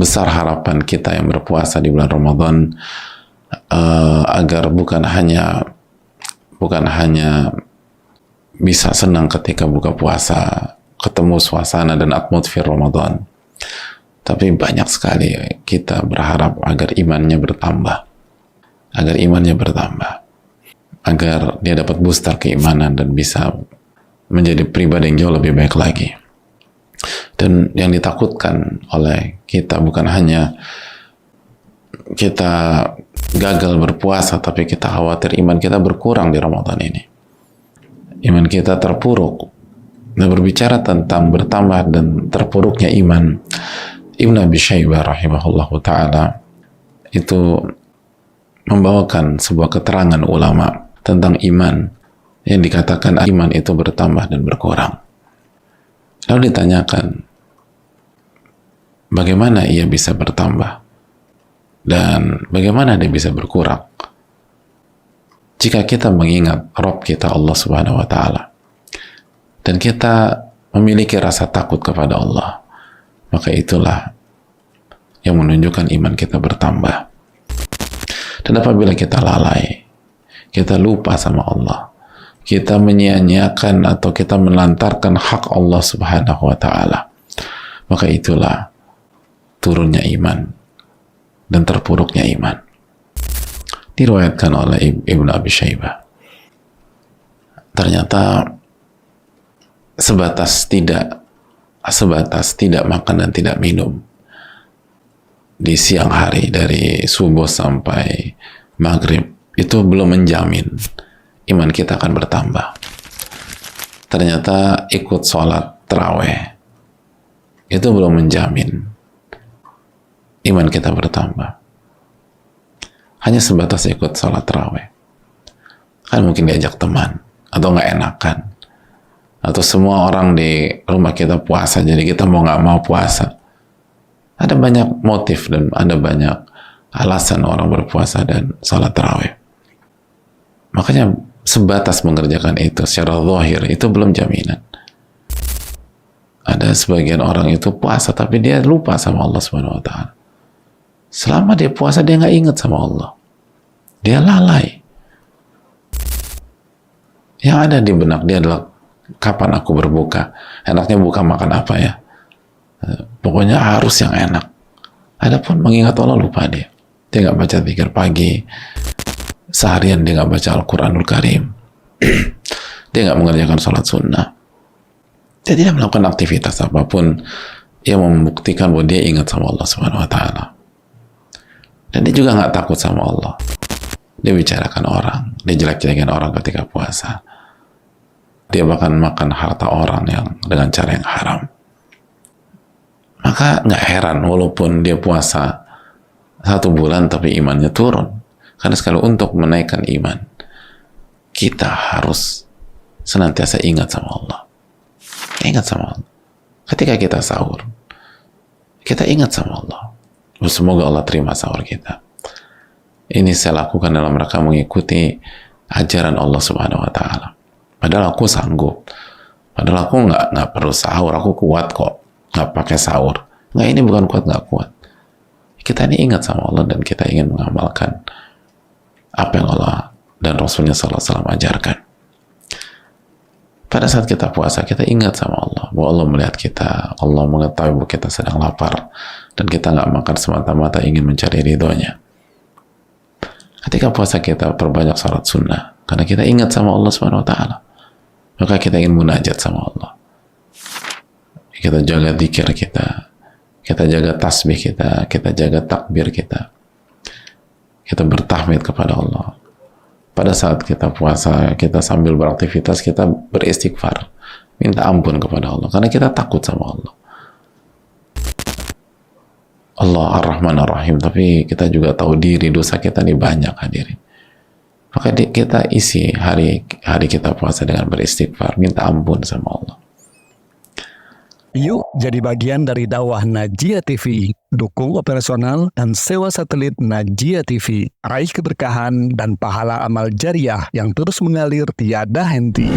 besar harapan kita yang berpuasa di bulan Ramadan, agar bukan hanya bisa senang ketika buka puasa, ketemu suasana dan atmosfer Ramadan, tapi banyak sekali kita berharap agar imannya bertambah, agar dia dapat booster keimanan dan bisa menjadi pribadi yang jauh lebih baik lagi. Dan yang ditakutkan oleh kita bukan hanya kita gagal berpuasa, tapi kita khawatir iman kita berkurang di Ramadan ini, iman kita terpuruk. Nah, berbicara tentang bertambah dan terpuruknya iman, Ibnu Abi Syaibah rahimahullahu ta'ala itu membawakan sebuah keterangan ulama tentang iman yang dikatakan iman itu bertambah dan berkurang. Lalu ditanyakan, bagaimana ia bisa bertambah dan bagaimana dia bisa berkurang? Jika kita mengingat Rabb kita Allah Subhanahu wa Ta'ala dan kita memiliki rasa takut kepada Allah, maka itulah yang menunjukkan iman kita bertambah. Dan apabila kita lalai, kita lupa sama Allah, kita menyia-nyiakan atau kita melantarkan hak Allah Subhanahu wa Ta'ala, maka itulah turunnya iman dan terpuruknya iman. Diriwayatkan oleh Ibnu Abi Syaibah, ternyata sebatas tidak makan dan tidak minum di siang hari dari subuh sampai maghrib itu belum menjamin iman kita akan bertambah. Ternyata ikut sholat tarawih itu belum menjamin iman kita bertambah. Hanya sebatas ikut sholat tarawih, kan mungkin diajak teman atau nggak enakan, atau semua orang di rumah kita puasa jadi kita mau nggak mau puasa. Ada banyak motif dan ada banyak alasan orang berpuasa dan sholat tarawih. Makanya sebatas mengerjakan itu secara zahir itu belum jaminan. Ada sebagian orang itu puasa tapi dia lupa sama Allah Subhanahu wa Ta'ala. Selama dia puasa dia nggak ingat sama Allah, dia lalai. Yang ada di benak dia adalah kapan aku berbuka, enaknya buka makan apa ya, pokoknya harus yang enak. Adapun mengingat Allah lupa dia nggak baca zikir pagi, seharian dia nggak baca Al-Quranul Karim, dia nggak mengerjakan sholat sunnah, dia tidak melakukan aktivitas apapun yang membuktikan bahwa dia ingat sama Allah Subhanahu wa Ta'ala. Dan dia juga nggak takut sama Allah. Dia bicarakan orang, dia jelek-jelekin orang ketika puasa, dia bahkan makan harta orang yang dengan cara yang haram. Maka nggak heran walaupun dia puasa 1 bulan tapi imannya turun. Karena sekali untuk menaikkan iman, kita harus senantiasa ingat sama Allah. Ingat sama Allah. Ketika kita sahur, kita ingat sama Allah. Semoga Allah terima sahur kita. Ini saya lakukan dalam rangka mengikuti ajaran Allah Subhanahu wa Ta'ala. Padahal aku sanggup. Padahal aku nggak perlu sahur. Aku kuat kok. Nggak pakai sahur. Nggak, ini bukan kuat nggak kuat. Kita ini ingat sama Allah dan kita ingin mengamalkan apa yang Allah dan Rasulnya SAW ajarkan. Pada saat kita puasa, kita ingat sama Allah, bahwa Allah melihat kita, Allah mengetahui bahwa kita sedang lapar, dan kita nggak makan semata-mata ingin mencari ridhonya. Ketika puasa kita perbanyak salat sunnah, karena kita ingat sama Allah Subhanahu wa Ta'ala. Maka kita ingin munajat sama Allah. Kita jaga zikir kita jaga tasbih kita jaga takbir kita bertahmid kepada Allah. Pada saat kita puasa, kita sambil beraktivitas, kita beristighfar, minta ampun kepada Allah, karena kita takut sama Allah. Allah Ar-Rahman Ar-Rahim, tapi kita juga tahu diri dosa kita ini banyak, hadirin. Maka kita isi hari kita puasa dengan beristighfar, minta ampun sama Allah. Yuk jadi bagian dari dakwah Najia TV. Dukung operasional dan sewa satelit Najia TV. Raih keberkahan dan pahala amal jariah yang terus mengalir tiada henti.